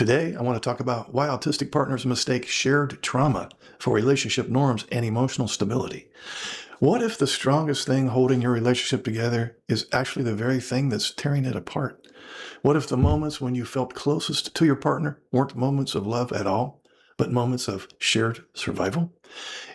Today, I want to talk about why autistic partners mistake shared trauma for relationship norms and emotional stability. What if the strongest thing holding your relationship together is actually the very thing that's tearing it apart? What if the moments when you felt closest to your partner weren't moments of love at all, but moments of shared survival?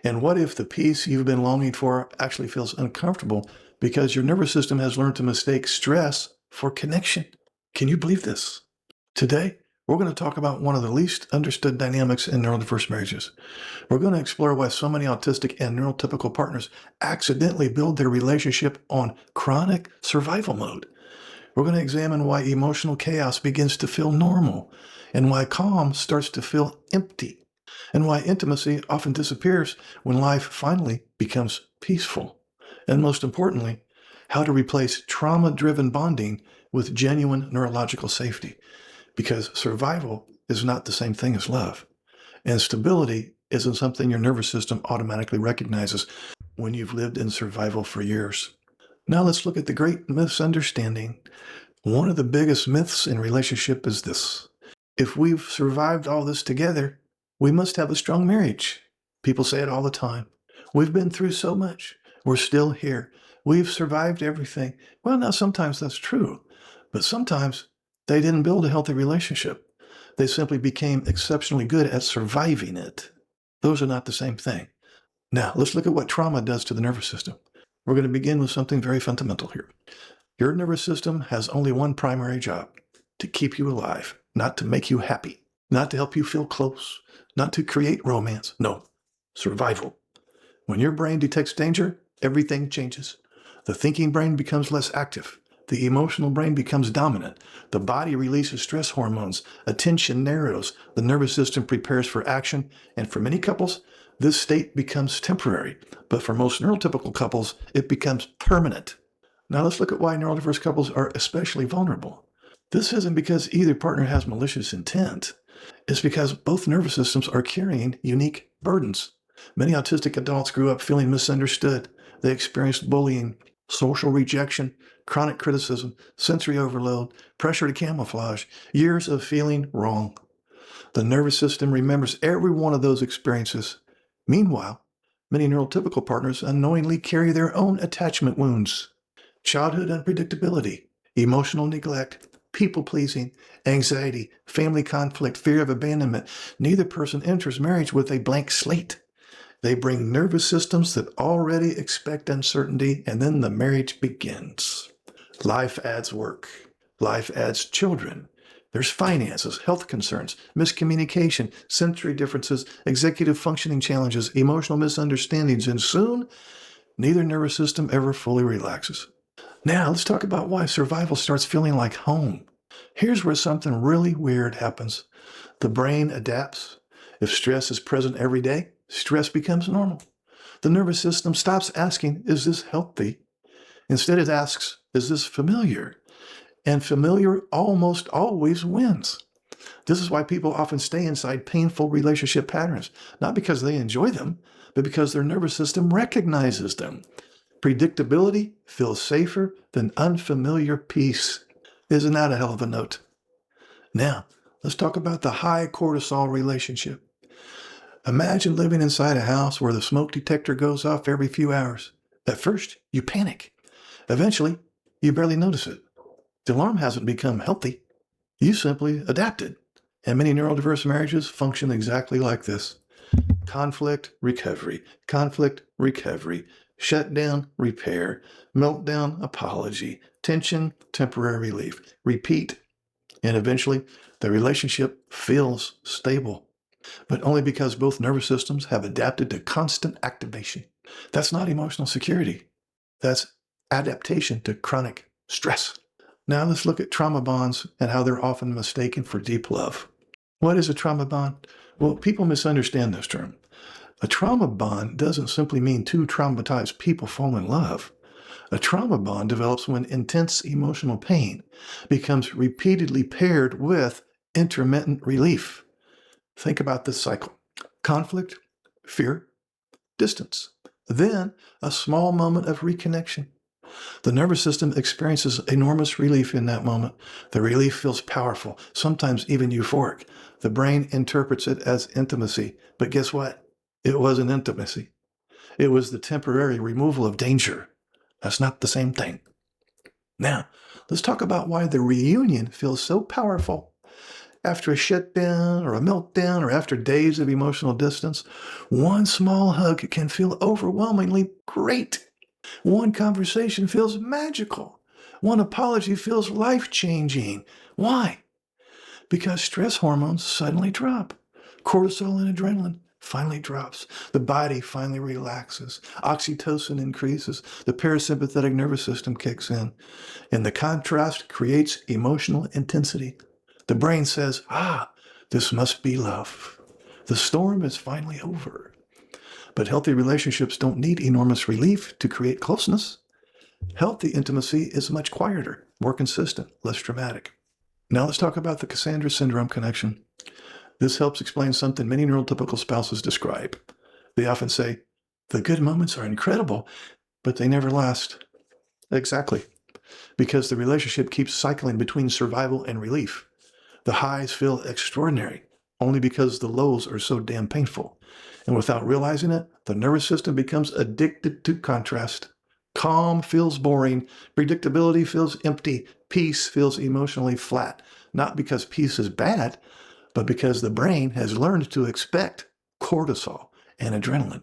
And what if the peace you've been longing for actually feels uncomfortable because your nervous system has learned to mistake stress for connection? Can you believe this? Today, we're going to talk about one of the least understood dynamics in neurodiverse marriages. We're going to explore why so many autistic and neurotypical partners accidentally build their relationship on chronic survival mode. We're going to examine why emotional chaos begins to feel normal, and why calm starts to feel empty, and why intimacy often disappears when life finally becomes peaceful. And most importantly, how to replace trauma-driven bonding with genuine neurological safety. Because survival is not the same thing as love. And stability isn't something your nervous system automatically recognizes when you've lived in survival for years. Now let's look at the great misunderstanding. One of the biggest myths in relationship is this: if we've survived all this together, we must have a strong marriage. People say it all the time. We've been through so much. We're still here. We've survived everything. Well, now sometimes that's true, but sometimes they didn't build a healthy relationship. They simply became exceptionally good at surviving it. Those are not the same thing. Now, let's look at what trauma does to the nervous system. We're going to begin with something very fundamental here. Your nervous system has only one primary job: to keep you alive, not to make you happy, not to help you feel close, not to create romance. No, survival. When your brain detects danger, everything changes. The thinking brain becomes less active. The emotional brain becomes dominant. The body releases stress hormones. Attention narrows. The nervous system prepares for action. And for many couples, this state becomes temporary. But for most neurotypical couples, it becomes permanent. Now let's look at why neurodiverse couples are especially vulnerable. This isn't because either partner has malicious intent. It's because both nervous systems are carrying unique burdens. Many autistic adults grew up feeling misunderstood. They experienced bullying, social rejection, chronic criticism, sensory overload, pressure to camouflage, years of feeling wrong. The nervous system remembers every one of those experiences. Meanwhile, many neurotypical partners unknowingly carry their own attachment wounds. Childhood unpredictability, emotional neglect, people-pleasing, anxiety, family conflict, fear of abandonment. Neither person enters marriage with a blank slate. They bring nervous systems that already expect uncertainty, and then the marriage begins. Life adds work. Life adds children. There's finances, health concerns, miscommunication, sensory differences, executive functioning challenges, emotional misunderstandings, and soon, neither nervous system ever fully relaxes. Now, let's talk about why survival starts feeling like home. Here's where something really weird happens. The brain adapts. If stress is present every day, stress becomes normal. The nervous system stops asking, is this healthy? Instead, it asks, is this familiar? And familiar almost always wins. This is why people often stay inside painful relationship patterns, not because they enjoy them, but because their nervous system recognizes them. Predictability feels safer than unfamiliar peace. Isn't that a hell of a note? Now, let's talk about the high-cortisol relationship. Imagine living inside a house where the smoke detector goes off every few hours. At first, you panic. Eventually, you barely notice it. The alarm hasn't become healthy. You simply adapted. And many neurodiverse marriages function exactly like this. Conflict, recovery, shutdown, repair, meltdown, apology, tension, temporary relief, repeat, and eventually the relationship feels stable. But only because both nervous systems have adapted to constant activation. That's not emotional security. That's adaptation to chronic stress. Now let's look at trauma bonds and how they're often mistaken for deep love. What is a trauma bond? Well, people misunderstand this term. A trauma bond doesn't simply mean two traumatized people fall in love. A trauma bond develops when intense emotional pain becomes repeatedly paired with intermittent relief. Think about this cycle: conflict, fear, distance. Then a small moment of reconnection. The nervous system experiences enormous relief in that moment. The relief feels powerful, sometimes even euphoric. The brain interprets it as intimacy. But guess what? It wasn't intimacy. It was the temporary removal of danger. That's not the same thing. Now, let's talk about why the reunion feels so powerful. After a shutdown or a meltdown or after days of emotional distance, one small hug can feel overwhelmingly great. One conversation feels magical. One apology feels life-changing. Why? Because stress hormones suddenly drop. Cortisol and adrenaline finally drops. The body finally relaxes. Oxytocin increases. The parasympathetic nervous system kicks in. And the contrast creates emotional intensity. The brain says, this must be love. The storm is finally over. But healthy relationships don't need enormous relief to create closeness. Healthy intimacy is much quieter, more consistent, less dramatic. Now let's talk about the Cassandra syndrome connection. This helps explain something many neurotypical spouses describe. They often say, the good moments are incredible, but they never last. Exactly. Because the relationship keeps cycling between survival and relief. The highs feel extraordinary, only because the lows are so damn painful. And without realizing it, the nervous system becomes addicted to contrast. Calm feels boring. Predictability feels empty. Peace feels emotionally flat. Not because peace is bad, but because the brain has learned to expect cortisol and adrenaline.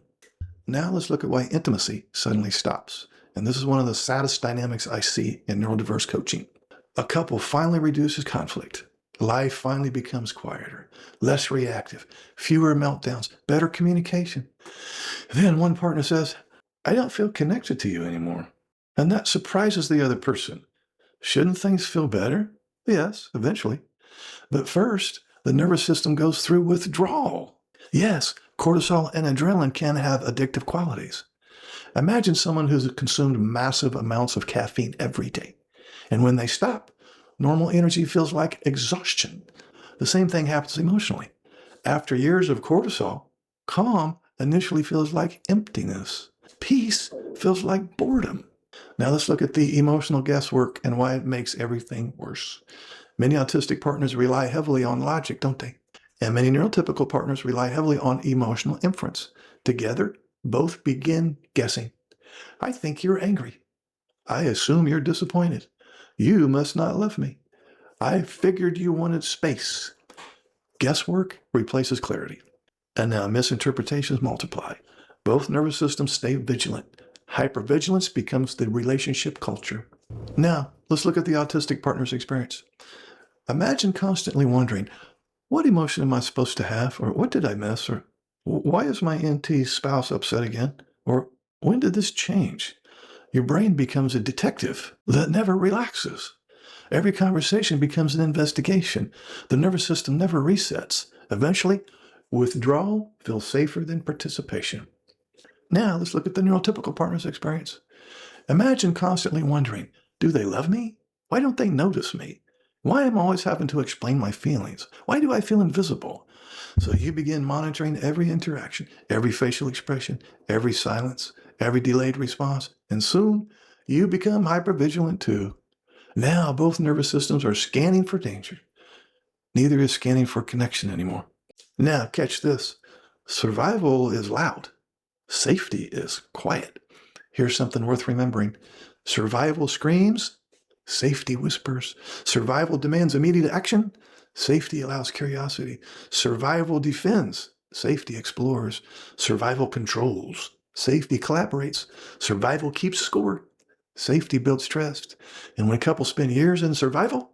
Now let's look at why intimacy suddenly stops. And this is one of the saddest dynamics I see in neurodiverse coaching. A couple finally reduces conflict. Life finally becomes quieter, less reactive, fewer meltdowns, better communication. Then one partner says, I don't feel connected to you anymore. And that surprises the other person. Shouldn't things feel better? Yes, eventually. But first, the nervous system goes through withdrawal. Yes, cortisol and adrenaline can have addictive qualities. Imagine someone who's consumed massive amounts of caffeine every day. And when they stop, normal energy feels like exhaustion. The same thing happens emotionally. After years of cortisol, calm initially feels like emptiness. Peace feels like boredom. Now let's look at the emotional guesswork and why it makes everything worse. Many autistic partners rely heavily on logic, don't they? And many neurotypical partners rely heavily on emotional inference. Together, both begin guessing. I think you're angry. I assume you're disappointed. You must not love me. I figured you wanted space. Guesswork replaces clarity. And now misinterpretations multiply. Both nervous systems stay vigilant. Hypervigilance becomes the relationship culture. Now, let's look at the autistic partner's experience. Imagine constantly wondering, what emotion am I supposed to have? Or what did I miss? Or why is my NT spouse upset again? Or when did this change? Your brain becomes a detective that never relaxes. Every conversation becomes an investigation. The nervous system never resets. Eventually, withdrawal feels safer than participation. Now, let's look at the neurotypical partner's experience. Imagine constantly wondering, do they love me? Why don't they notice me? Why am I always having to explain my feelings? Why do I feel invisible? So you begin monitoring every interaction, every facial expression, every silence, every delayed response, and soon you become hypervigilant too. Now both nervous systems are scanning for danger. Neither is scanning for connection anymore. Now catch this. Survival is loud. Safety is quiet. Here's something worth remembering. Survival screams. Safety whispers. Survival demands immediate action. Safety allows curiosity. Survival defends. Safety explores. Survival controls. Safety collaborates. Survival keeps score. Safety builds trust. And when couples spend years in survival,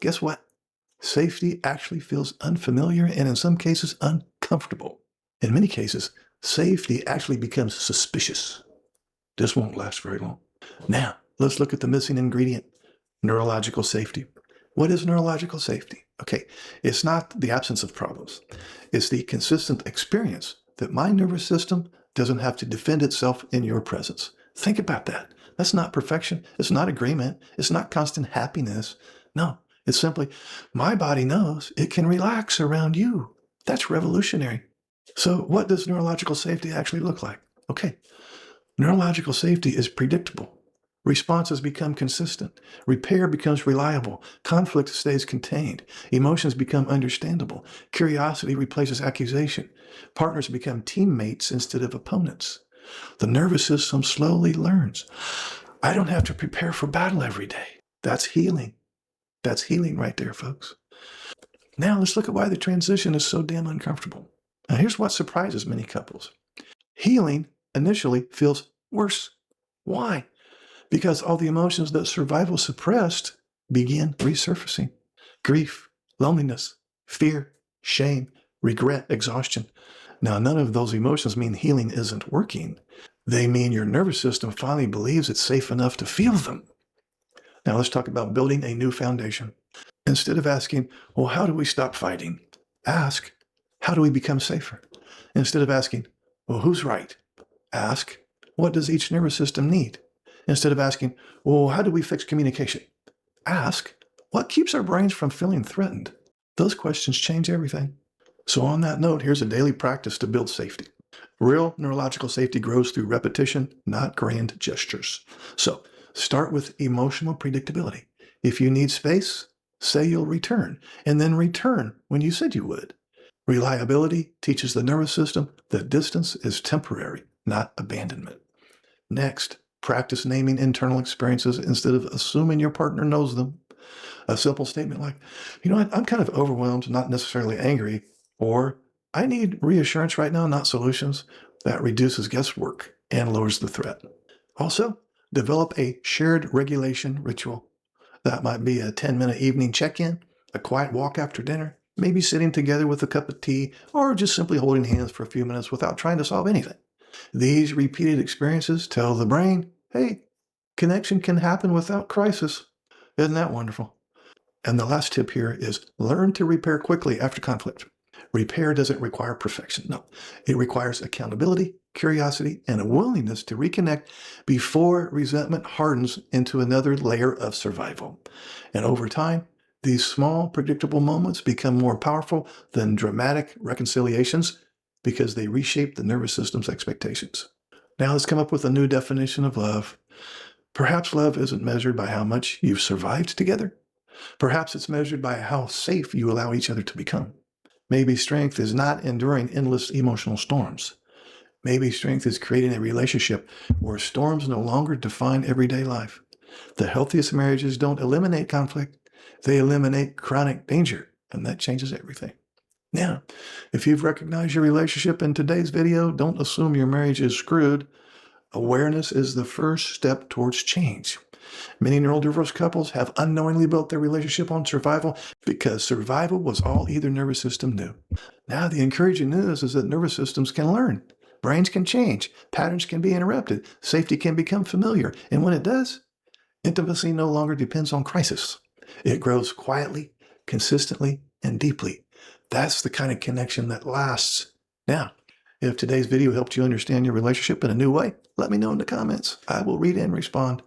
guess what? Safety actually feels unfamiliar and in some cases uncomfortable. In many cases, safety actually becomes suspicious. This won't last very long. Now, let's look at the missing ingredient, neurological safety. What is neurological safety? Okay, it's not the absence of problems. It's the consistent experience that my nervous system doesn't have to defend itself in your presence. Think about that. That's not perfection. It's not agreement. It's not constant happiness. No, it's simply my body knows it can relax around you. That's revolutionary. So what does neurological safety actually look like? Okay, neurological safety is predictable. Responses become consistent. Repair becomes reliable. Conflict stays contained. Emotions become understandable. Curiosity replaces accusation. Partners become teammates instead of opponents. The nervous system slowly learns. I don't have to prepare for battle every day. That's healing. That's healing right there, folks. Now let's look at why the transition is so damn uncomfortable. Now here's what surprises many couples. Healing initially feels worse. Why? Because all the emotions that survival suppressed begin resurfacing. Grief, loneliness, fear, shame, regret, exhaustion. Now, none of those emotions mean healing isn't working. They mean your nervous system finally believes it's safe enough to feel them. Now, let's talk about building a new foundation. Instead of asking, well, how do we stop fighting? Ask, how do we become safer? Instead of asking, well, who's right? Ask, what does each nervous system need? Instead of asking, well, how do we fix communication? Ask, what keeps our brains from feeling threatened? Those questions change everything. So on that note, here's a daily practice to build safety. Real neurological safety grows through repetition, not grand gestures. So start with emotional predictability. If you need space, say you'll return, and then return when you said you would. Reliability teaches the nervous system that distance is temporary, not abandonment. Next, practice naming internal experiences instead of assuming your partner knows them. A simple statement like, I'm kind of overwhelmed, not necessarily angry, or I need reassurance right now, not solutions. That reduces guesswork and lowers the threat. Also, develop a shared regulation ritual. That might be a 10-minute evening check-in, a quiet walk after dinner, maybe sitting together with a cup of tea, or just simply holding hands for a few minutes without trying to solve anything. These repeated experiences tell the brain, hey, connection can happen without crisis. Isn't that wonderful? And the last tip here is learn to repair quickly after conflict. Repair doesn't require perfection. No, it requires accountability, curiosity, and a willingness to reconnect before resentment hardens into another layer of survival. And over time, these small, predictable moments become more powerful than dramatic reconciliations because they reshape the nervous system's expectations. Now let's come up with a new definition of love. Perhaps love isn't measured by how much you've survived together. Perhaps it's measured by how safe you allow each other to become. Maybe strength is not enduring endless emotional storms. Maybe strength is creating a relationship where storms no longer define everyday life. The healthiest marriages don't eliminate conflict. They eliminate chronic danger, and that changes everything. Now, if you've recognized your relationship in today's video, don't assume your marriage is screwed. Awareness is the first step towards change. Many neurodiverse couples have unknowingly built their relationship on survival because survival was all either nervous system knew. Now, the encouraging news is that nervous systems can learn. Brains can change. Patterns can be interrupted. Safety can become familiar. And when it does, intimacy no longer depends on crisis. It grows quietly, consistently, and deeply. That's the kind of connection that lasts. Now, if today's video helped you understand your relationship in a new way, let me know in the comments. I will read and respond.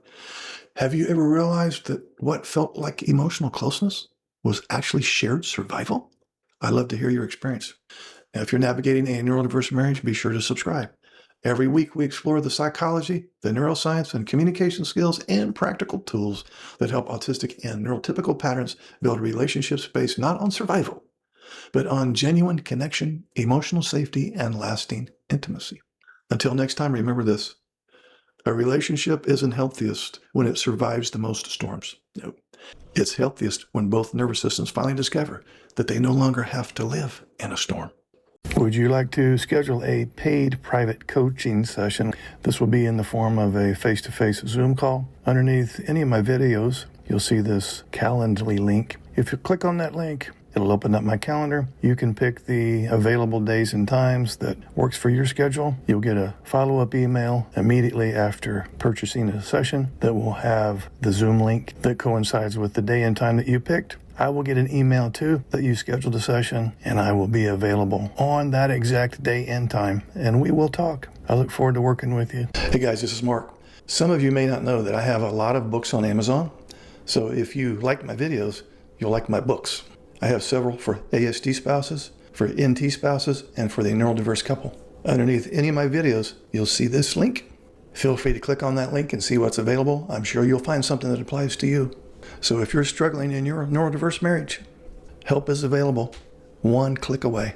Have you ever realized that what felt like emotional closeness was actually shared survival? I'd love to hear your experience. Now, if you're navigating a neurodiverse marriage, be sure to subscribe. Every week, we explore the psychology, the neuroscience, and communication skills and practical tools that help autistic and neurotypical patterns build relationships based not on survival, but on genuine connection, emotional safety, and lasting intimacy. Until next time, remember this. A relationship isn't healthiest when it survives the most storms. No, it's healthiest when both nervous systems finally discover that they no longer have to live in a storm. Would you like to schedule a paid private coaching session? This will be in the form of a face-to-face Zoom call. Underneath any of my videos, you'll see this Calendly link. If you click on that link, it'll open up my calendar. You can pick the available days and times that works for your schedule. You'll get a follow-up email immediately after purchasing a session that will have the Zoom link that coincides with the day and time that you picked. I will get an email too that you scheduled a session, and I will be available on that exact day and time, and we will talk. I look forward to working with you. Hey guys, this is Mark. Some of you may not know that I have a lot of books on Amazon. So if you like my videos, you'll like my books. I have several for ASD spouses, for NT spouses, and for the neurodiverse couple. Underneath any of my videos, you'll see this link. Feel free to click on that link and see what's available. I'm sure you'll find something that applies to you. So if you're struggling in your neurodiverse marriage, help is available, one click away.